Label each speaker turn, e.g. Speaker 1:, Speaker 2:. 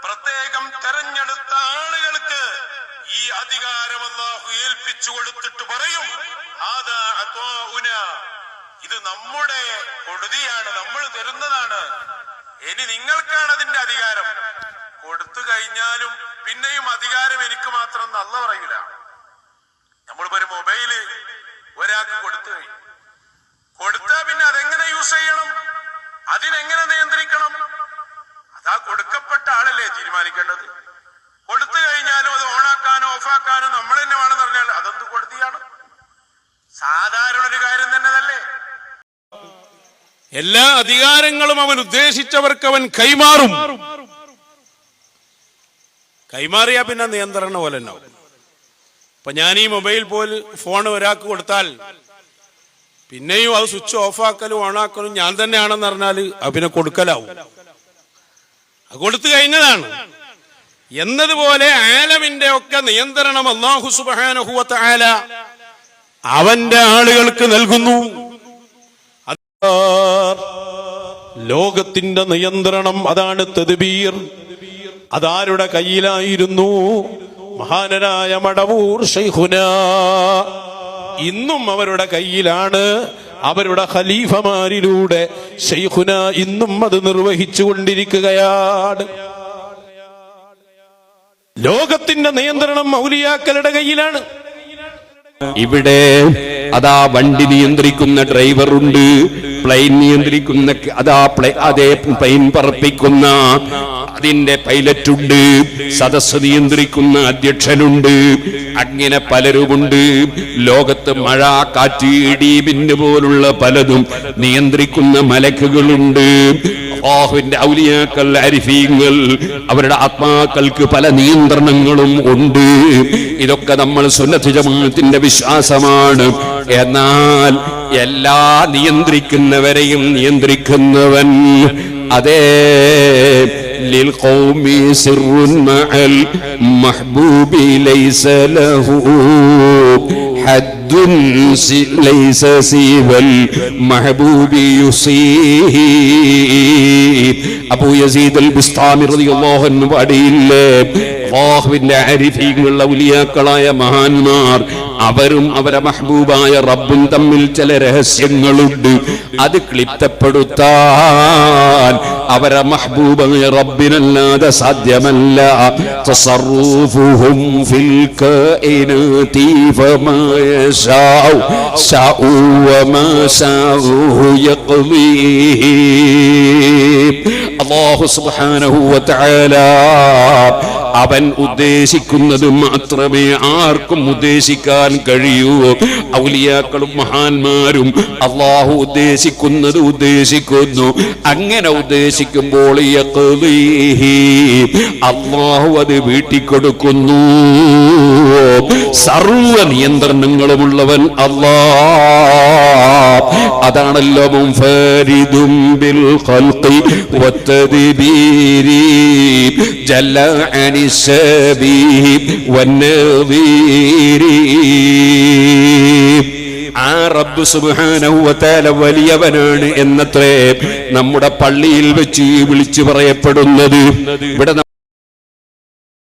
Speaker 1: പ്രത്യേകം തെരഞ്ഞെടുത്ത ആളുകൾക്ക് ഈ അധികാരം അല്ലാഹു ഏൽപ്പിച്ചു കൊടുത്തിട്ട് പറയും, ഇത് നമ്മുടെ കൊടുതിയാണ്, നമ്മൾ തരുന്നതാണ്, ഇനി നിങ്ങൾക്കാണ് അതിന്റെ അധികാരം. കൊടുത്തു കഴിഞ്ഞാലും പിന്നെയും അധികാരം എനിക്ക് മാത്രം എന്ന് അല്ലാഹു പറയൂല. നമ്മളിപ്പോ ഒരു മൊബൈല് ഒരാൾക്ക് കൊടുത്തു കഴിഞ്ഞു, കൊടുത്താൽ പിന്നെ അതെങ്ങനെ യൂസ് ചെയ്യണം, അതിനെങ്ങനെ നിയന്ത്രിക്കണം, അതാ കൊടുക്കപ്പെട്ട ആളല്ലേ തീരുമാനിക്കേണ്ടത്. കൊടുത്തു കഴിഞ്ഞാലും അത് ഓണാക്കാനോ ഓഫാക്കാനോ നമ്മൾ തന്നെ വേണമെന്ന് പറഞ്ഞാൽ അതെന്ത് കൊടുത്തിയാണ്? സാധാരണ ഒരു കാര്യം തന്നെ അതല്ലേ.
Speaker 2: എല്ലാ അധികാരങ്ങളും അവൻ ഉദ്ദേശിച്ചവർക്ക് അവൻ കൈമാറും. കൈമാറിയാ പിന്നെ നിയന്ത്രണം പോലെ ഉണ്ടാവും. ഇപ്പൊ ഞാൻ ഈ മൊബൈൽ ഫോൺ ഒരാൾക്ക് കൊടുത്താൽ പിന്നെയും അത് സ്വിച്ച് ഓഫാക്കലും ഓണാക്കലും ഞാൻ തന്നെയാണെന്ന് പറഞ്ഞാൽ അത് പിന്നെ കൊടുക്കലാവും. അത് കൊടുത്തു കഴിഞ്ഞതാണ് എന്നതുപോലെ ആലമിന്റെ ഒക്കെ നിയന്ത്രണം അല്ലാഹു സുബ്ഹാനഹു വ തആല അവന്റെ ആളുകൾക്ക് നൽകുന്നു. ലോകത്തിന്റെ നിയന്ത്രണം അതാണ് തദ്ബീർ. അതാരുടെ കയ്യിലായിരുന്നു? മഹാനരായ മടവൂർ ശൈഖുന. ഇന്നും അവരുടെ കയ്യിലാണ്. അവരുടെ ഖലീഫമാരിലൂടെ ശൈഖുന ഇന്നും അത് നിർവഹിച്ചു കൊണ്ടിരിക്കുകയാണ്. ലോകത്തിന്റെ നിയന്ത്രണം ഔലിയാക്കളുടെ കയ്യിലാണ്.
Speaker 3: ഇവിടെ അതാ വണ്ടി നിയന്ത്രിക്കുന്ന ഡ്രൈവറുണ്ട്, പ്ലെയിൻ നിയന്ത്രിക്കുന്ന അതേ പ്ലെയിൻ പറപ്പിക്കുന്ന അതിന്റെ പൈലറ്റ് ഉണ്ട്, സദസ്സ് നിയന്ത്രിക്കുന്ന അധ്യക്ഷനുണ്ട്, അങ്ങനെ പലരുമുണ്ട്. ലോകത്ത് മഴ, കാറ്റ്, ഇടി, മിന്നു പോലുള്ള പലതും നിയന്ത്രിക്കുന്ന മലക്കുകളുണ്ട്. അല്ലാഹുവിന്റെ ഔലിയാക്കൾ, അരിഫീങ്ങൾ, അവരുടെ ആത്മാക്കൾക്ക് പല നിയന്ത്രണങ്ങളും ഉണ്ട്. ഇതൊക്കെ നമ്മൾ സുന്നത്ത് ജമാഅത്തിന്റെ വിശ്വാസമാണ്. എന്നാൽ എല്ലാ നിയന്ത്രിക്കുന്നവരെയും നിയന്ത്രിക്കുന്നവൻ അതേ للقوم سر مع المحبوب ليس له حد ليس سوى المحبوب يصيب. അബൂ യസീദ് അൽ ബിസ്താമി റളിയല്ലാഹു അൻഹു പാടിയില്ലേ, അല്ലാഹുവിന്റെ ആരിഫീങ്ങൾ, ഔലിയാക്കളായ മഹാന്മാർ അവരും അവരെ മഹ്ബൂബായ റബ്ബും തമ്മിൽ ചില രഹസ്യങ്ങളുണ്ട്. അത് ക്ലിപ്തപ്പെടുത്താൻ അവരെ മഹ്ബൂബായ റബ്ബിനല്ലാതെ സാധ്യമല്ല. തസറുഫുഹും ഫിൽ കായിനാതി ഫമാ യശാഉ ശാഉ വമാ ശാഉ യഖ്ദീ. അല്ലാഹു സുബ്ഹാനഹു വ തആല അവൻ ഉദ്ദേശിക്കുന്നത് മാത്രമേ ആർക്കും ഉദ്ദേശിക്കാൻ കഴിയൂ. ഔലിയാക്കളും മഹാന്മാരും അല്ലാഹു ഉദ്ദേശിക്കുന്നത് ഉദ്ദേശിക്കുന്നു. അങ്ങനെ ഉദ്ദേശിക്കുമ്പോൾ അല്ലാഹു അത് വീട്ടിക്കൊടുക്കുന്നു. സർവ നിയന്ത്രണങ്ങളുമുള്ളവൻ അല്ലാഹ്. അതാണല്ലോ മുൻഫരിദും ബിൽ ഖൽഖി വത്തദ്ബീരി ജല്ല അനിസ്സബീഹി വന്നദീരി. ആ റബ്ബ് സുബ്ഹാനഹു വ തആല വലിയവനാണ് എന്നത്രേ നമ്മുടെ പള്ളിയിൽ വെച്ച് വിളിച്ചു പറയപ്പെടുന്നത്. ഇവിടെ